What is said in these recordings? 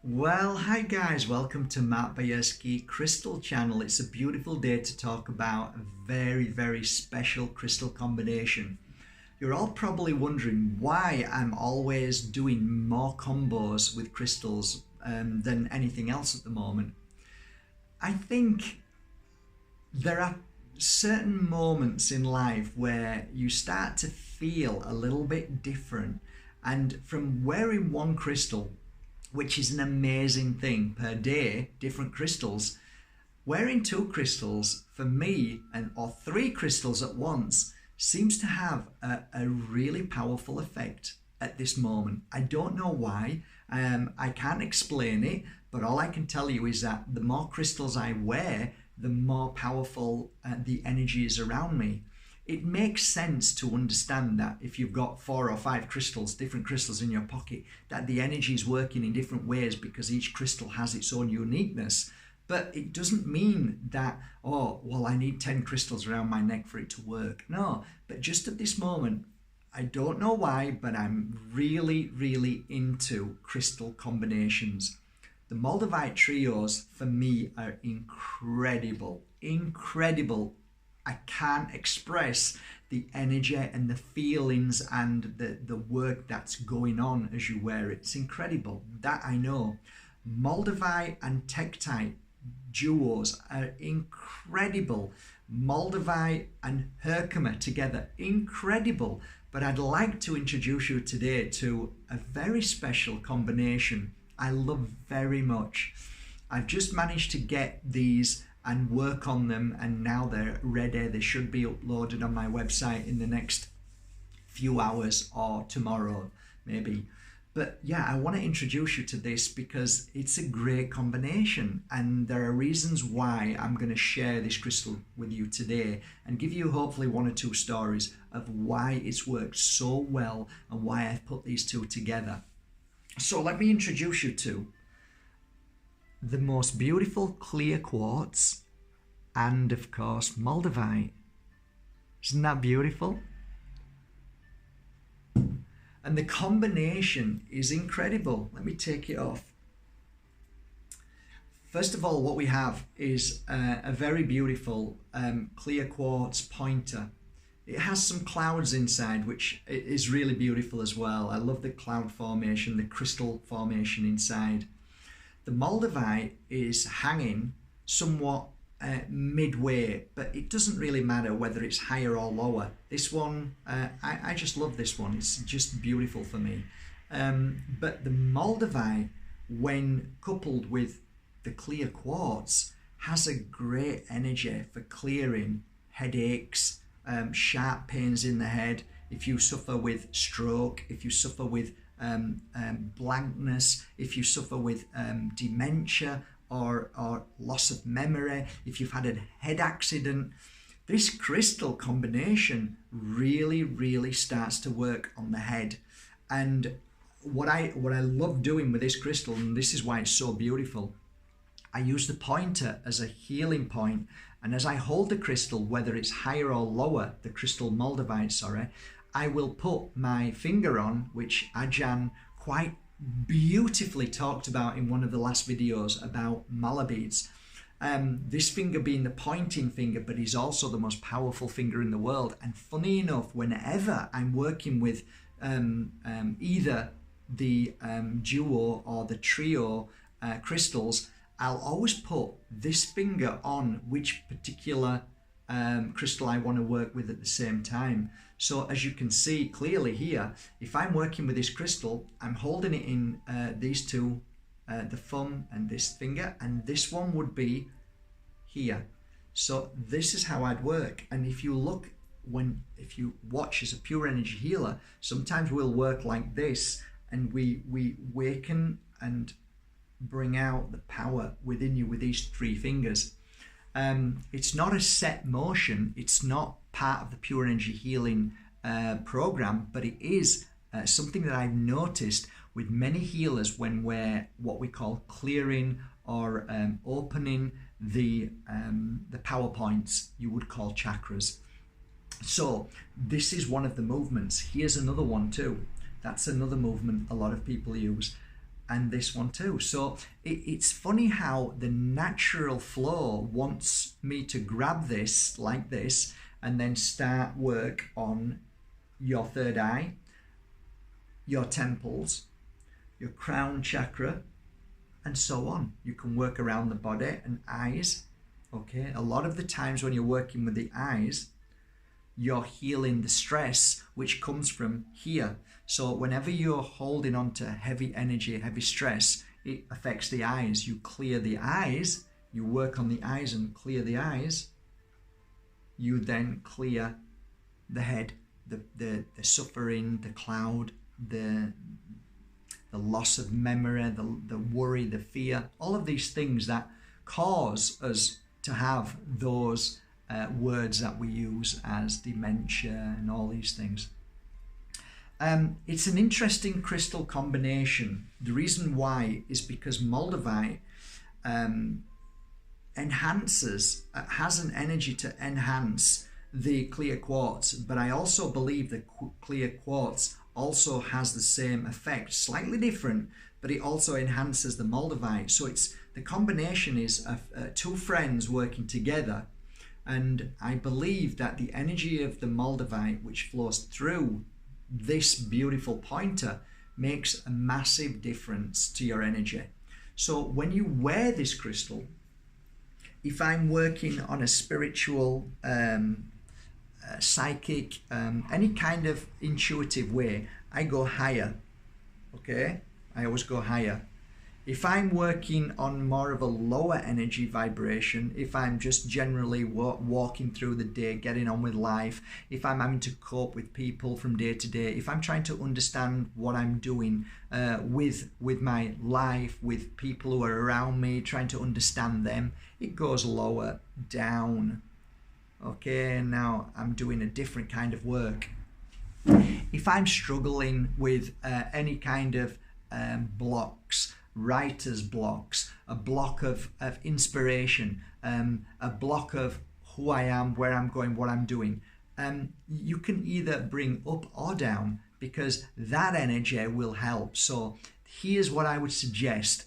Well, hi guys, welcome to Bajerski Crystal Channel. It's a beautiful day to talk about a very special crystal combination. You're all probably wondering why I'm always doing more combos with crystals than anything else at the moment. I think there are certain moments in life where you start to feel a little bit different, and from wearing one crystal, which is an amazing thing per day, different crystals. Wearing two crystals for me, or three crystals at once, seems to have a really powerful effect at this moment. I don't know why. I can't explain it, but all I can tell you is that the more crystals I wear, the more powerful the energy is around me. It makes sense to understand that if you've got 4 or 5 crystals, different crystals in your pocket, that the energy is working in different ways because each crystal has its own uniqueness. But it doesn't mean that, oh, well, I need 10 crystals around my neck for it to work. No, but just at this moment, I don't know why, but I'm really into crystal combinations. The Moldavite trios for me are incredible. I can't express the energy and the feelings and the work that's going on as you wear it. It's incredible, that I know. Moldavite and Tektite duos are incredible. Moldavite and Herkimer together, incredible. But I'd like to introduce you today to a very special combination I love very much. I've just managed to get these and work on them, and now they're ready. They should be uploaded on my website in the next few hours or tomorrow maybe. But yeah, I want to introduce you to this because it's a great combination, and there are reasons why I'm going to share this crystal with you today and give you hopefully 1 or 2 stories of why it's worked so well and why I've put these two together. So let me introduce you to the most beautiful clear quartz, and of course Moldavite. Isn't that beautiful? And the combination is incredible. Let me take it off. First of all, what we have is a very beautiful clear quartz pointer. It has some clouds inside, which is really beautiful as well. I love the cloud formation, the crystal formation inside. The Moldavite is hanging somewhat midway, but it doesn't really matter whether it's higher or lower. This one, I just love this one. It's just beautiful for me. But the Moldavite, when coupled with the clear quartz, has a great energy for clearing headaches, sharp pains in the head, if you suffer with stroke, if you suffer with blankness, if you suffer with dementia or loss of memory, if you've had a head accident, this crystal combination really starts to work on the head. And what I love doing with this crystal, and this is why it's so beautiful, I use the pointer as a healing point, and as I hold the crystal, whether it's higher or lower, the crystal Moldavite, sorry, I will put my finger on, which Ajahn quite beautifully talked about in one of the last videos about mala beads. This finger being the pointing finger, but is also the most powerful finger in the world. And funny enough, whenever I'm working with either the duo or the trio crystals, I'll always put this finger on which particular crystal I want to work with at the same time. So as you can see clearly here, if I'm working with this crystal, I'm holding it in these two, the thumb and this finger, and this one would be here. So this is how I'd work. And if you look, if you watch as a pure energy healer, sometimes we'll work like this, and we waken and bring out the power within you with these 3 fingers. It's not a set motion, it's not part of the pure energy healing program, but it is something that I've noticed with many healers when we're what we call clearing or opening the power points you would call chakras. So this is one of the movements. Here's another one too. That's another movement a lot of people use. and this one too. So it's funny how the natural flow wants me to grab this like this and then start work on your third eye, your temples, your crown chakra, and so on. You can work around the body and eyes. Okay, a lot of the times when you're working with the eyes, you're healing the stress which comes from here. So whenever you're holding on to heavy energy, heavy stress, it affects the eyes. You clear the eyes, you work on the eyes and clear the eyes. You then clear the head, the suffering, the cloud, the loss of memory, the worry, the fear, all of these things that cause us to have those words that we use as dementia and all these things. It's an interesting crystal combination. The reason why is because Moldavite enhances, has an energy to enhance the clear quartz, but I also believe the clear quartz also has the same effect, slightly different, but it also enhances the Moldavite. So it's the combination is of two friends working together, and I believe that the energy of the Moldavite which flows through this beautiful pointer makes a massive difference to your energy. So when you wear this crystal, if I'm working on a spiritual, psychic, any kind of intuitive way, I go higher. Okay, I always go higher. If I'm working on more of a lower energy vibration, if I'm just generally walking through the day, getting on with life, if I'm having to cope with people from day to day, if I'm trying to understand what I'm doing with my life, with people who are around me, trying to understand them, it goes lower down. Okay, now I'm doing a different kind of work. If I'm struggling with any kind of blocks, writer's blocks, a block of inspiration, a block of who I am, where I'm going, what I'm doing, you can either bring up or down, because that energy will help. So here's what I would suggest: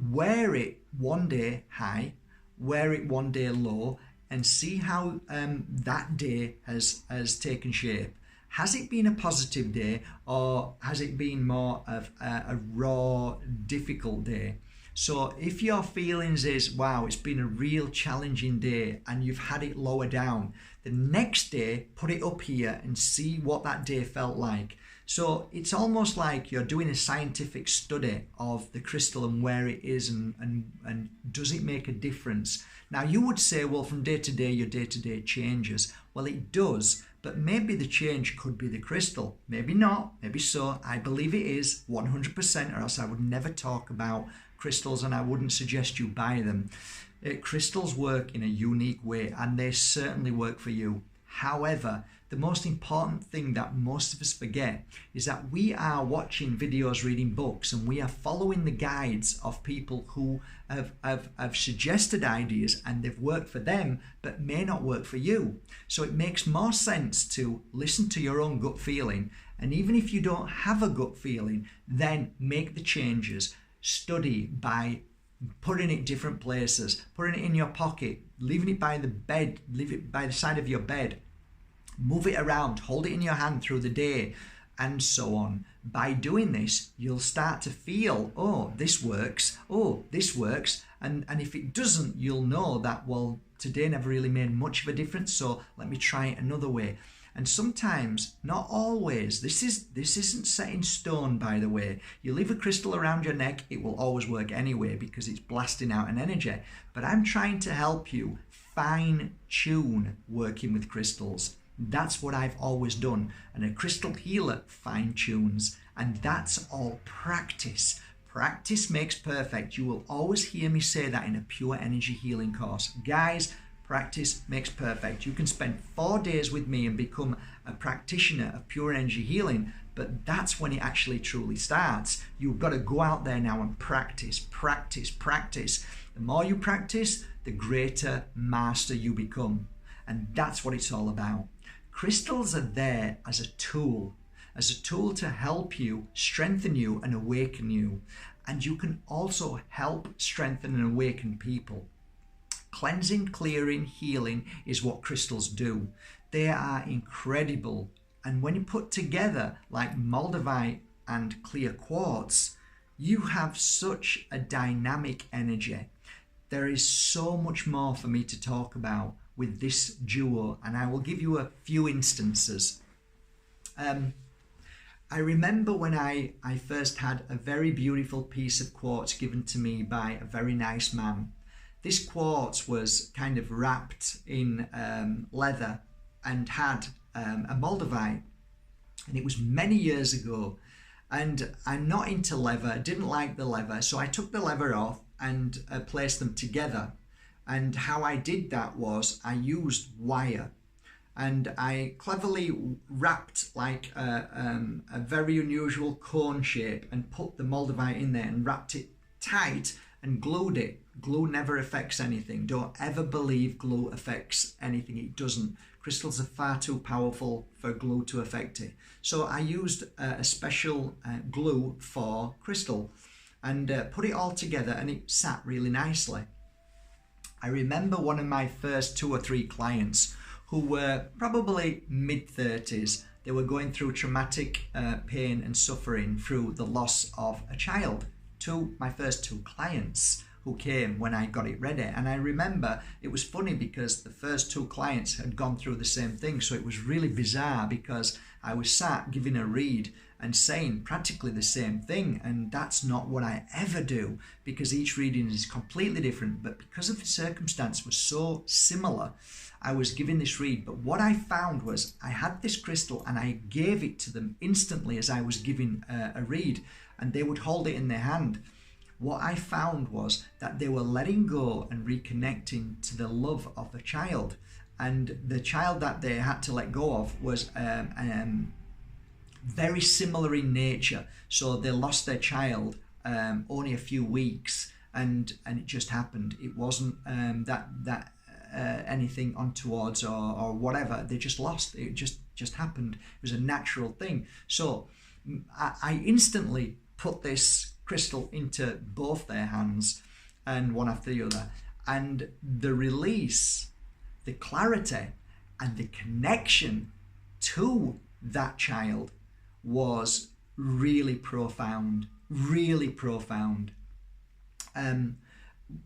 wear it one day high, wear it one day low, and see how that day has taken shape. Has it been a positive day, or has it been more of a raw, difficult day? So if your feelings is, wow, it's been a real challenging day, and you've had it lower down, the next day, put it up here and see what that day felt like. So it's almost like you're doing a scientific study of the crystal and where it is, and does it make a difference? Now you would say, well, from day to day, your day to day changes. Well, it does, but maybe the change could be the crystal. Maybe not, maybe so. I believe it is 100%, or else I would never talk about crystals, and I wouldn't suggest you buy them. Crystals work in a unique way, and they certainly work for you. However, the most important thing that most of us forget is that we are watching videos, reading books, and we are following the guides of people who have suggested ideas, and they've worked for them but may not work for you. So it makes more sense to listen to your own gut feeling, and even if you don't have a gut feeling, then make the changes. Study by putting it different places, putting it in your pocket, leaving it by the bed, leave it by the side of your bed, move it around, hold it in your hand through the day, and so on. By doing this, you'll start to feel, oh, this works, oh, this works, and if it doesn't, you'll know that, well, today never really made much of a difference, so let me try it another way. And sometimes, not always, this isn't set in stone, by the way. You leave a crystal around your neck, it will always work anyway because it's blasting out an energy. But I'm trying to help you fine-tune working with crystals. That's what I've always done. And a crystal healer fine-tunes. And that's all practice. Practice makes perfect. You will always hear me say that in a pure energy healing course. Guys, practice makes perfect. You can spend 4 days with me and become a practitioner of pure energy healing, but that's when it actually truly starts. You've got to go out there now and practice, practice, practice. The more you practice, the greater master you become. And that's what it's all about. Crystals are there as a tool to help you, strengthen you, and awaken you. and you can also help strengthen and awaken people. Cleansing, clearing, healing is what crystals do. They are incredible. And when you put together like Moldavite and clear quartz, you have such a dynamic energy. There is so much more for me to talk about with this duo, and I will give you a few instances. I remember when I first had a very beautiful piece of quartz given to me by a very nice man. This quartz was kind of wrapped in leather and had a Moldavite, and it was many years ago, and I'm not into leather, didn't like the leather, so I took the leather off and placed them together. And how I did that was I used wire, and I cleverly wrapped like a very unusual cone shape and put the Moldavite in there and wrapped it tight and glued it. Glue never affects anything. Don't ever believe glue affects anything. It doesn't. Crystals are far too powerful for glue to affect it. So I used a special glue for crystal and put it all together, and it sat really nicely. I remember one of my first 2 or 3 clients who were probably mid-30s. They were going through traumatic pain and suffering through the loss of a child. My first 2 clients who came when I got it ready. And I remember it was funny because the first 2 clients had gone through the same thing. So it was really bizarre because I was sat giving a read and saying practically the same thing. And that's not what I ever do, because each reading is completely different. But because of the circumstance was so similar, I was giving this read. But what I found was I had this crystal and I gave it to them instantly as I was giving a read, and they would hold it in their hand. What I found was that they were letting go and reconnecting to the love of the child. And the child that they had to let go of was very similar in nature. So they lost their child only a few weeks, and it just happened. It wasn't anything untowards or whatever. They just lost. It just happened. It was a natural thing. So I instantly put this crystal into both their hands, and one after the other, and the release, the clarity and the connection to that child was really profound.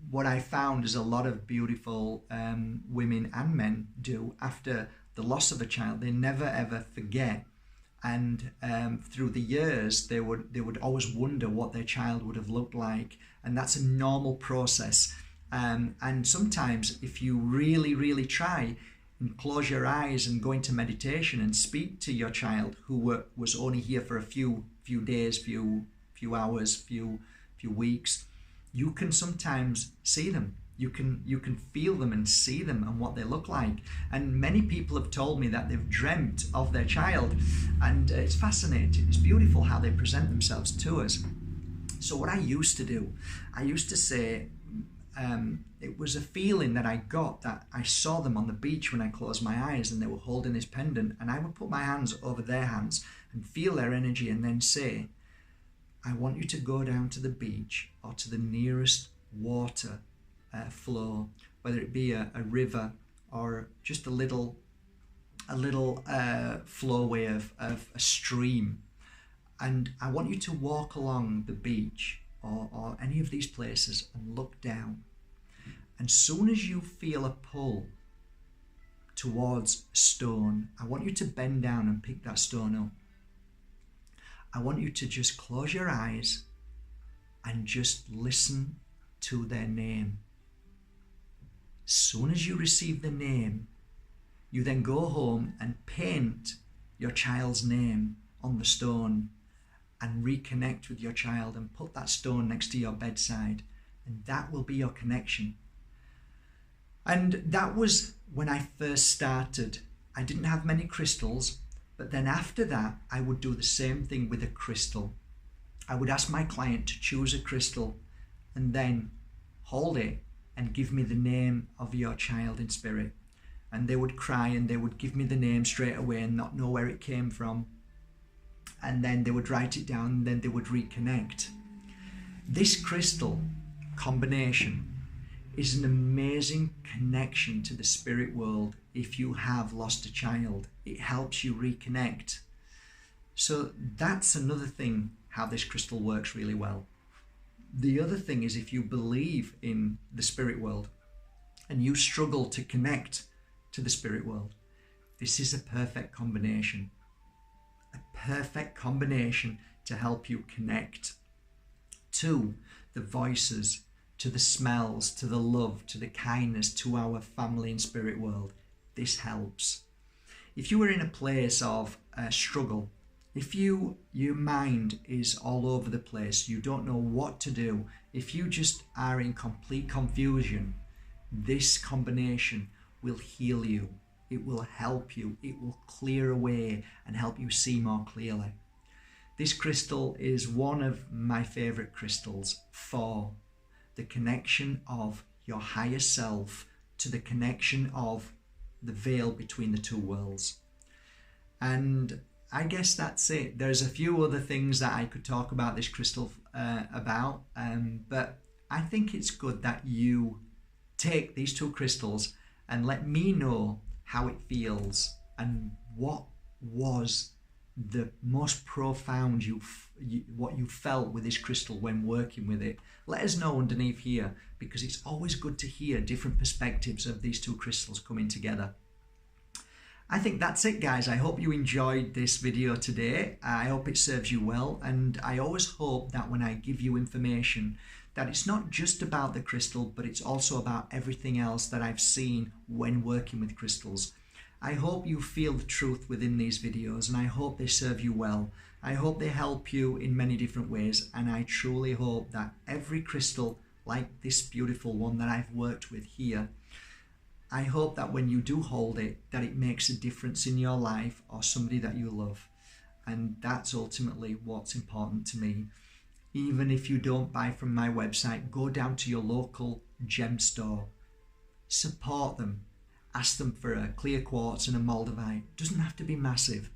What I found is a lot of beautiful women and men do after the loss of a child. They never ever forget, and through the years they would always wonder what their child would have looked like, and that's a normal process. And sometimes if you really try and close your eyes and go into meditation and speak to your child who was only here for a few days, few hours, few weeks, you can sometimes see them. You can feel them and see them and what they look like. And many people have told me that they've dreamt of their child, and it's fascinating. It's beautiful how they present themselves to us. So what I used to do, I used to say, it was a feeling that I got that I saw them on the beach when I closed my eyes and they were holding this pendant, and I would put my hands over their hands and feel their energy and then say, I want you to go down to the beach or to the nearest water flow, whether it be a river or just a little flowway of a stream, and I want you to walk along the beach or any of these places and look down. And soon as you feel a pull towards a stone, I want you to bend down and pick that stone up. I want you to just close your eyes and just listen to their name. As soon as you receive the name, you then go home and paint your child's name on the stone and reconnect with your child and put that stone next to your bedside, and that will be your connection. And that was when I first started. I didn't have many crystals, but then after that I would do the same thing with a crystal. I would ask my client to choose a crystal and then hold it and give me the name of your child in spirit. And they would cry and they would give me the name straight away and not know where it came from. And then they would write it down and then they would reconnect. This crystal combination is an amazing connection to the spirit world. If you have lost a child, it helps you reconnect. So that's another thing, how this crystal works really well. The other thing is, if you believe in the spirit world and you struggle to connect to the spirit world, this is a perfect combination. A perfect combination to help you connect to the voices, to the smells, to the love, to the kindness, to our family and spirit world. This helps. If you are in a place of struggle, if your mind is all over the place, you don't know what to do, if you just are in complete confusion, this combination will heal you. It will help you. It will clear away and help you see more clearly. This crystal is one of my favorite crystals for the connection of your higher self to the connection of the veil between the two worlds. And I guess that's it. There's a few other things that I could talk about this crystal but I think it's good that you take these two crystals and let me know how it feels and what was the most profound what you felt with this crystal when working with it. Let us know underneath here, because it's always good to hear different perspectives of these two crystals coming together. I think that's it, guys. I hope you enjoyed this video today. I hope it serves you well, and I always hope that when I give you information, that it's not just about the crystal, but it's also about everything else that I've seen when working with crystals. I hope you feel the truth within these videos, and I hope they serve you well. I hope they help you in many different ways, and I truly hope that every crystal, like this beautiful one that I've worked with here, I hope that when you do hold it, that it makes a difference in your life or somebody that you love. And that's ultimately what's important to me. Even if you don't buy from my website, go down to your local gem store, support them. Ask them for a clear quartz and a Moldavite. Doesn't have to be massive.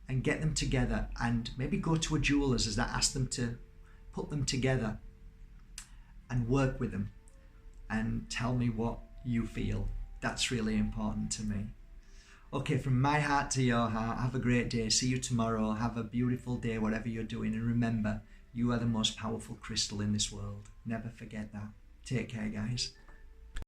And get them together, and maybe go to a jeweler's that ask them to put them together and work with them and tell me what you feel. That's really important to me. Okay, from my heart to your heart, have a great day. See you tomorrow. Have a beautiful day, whatever you're doing. And remember, you are the most powerful crystal in this world. Never forget that. Take care, guys.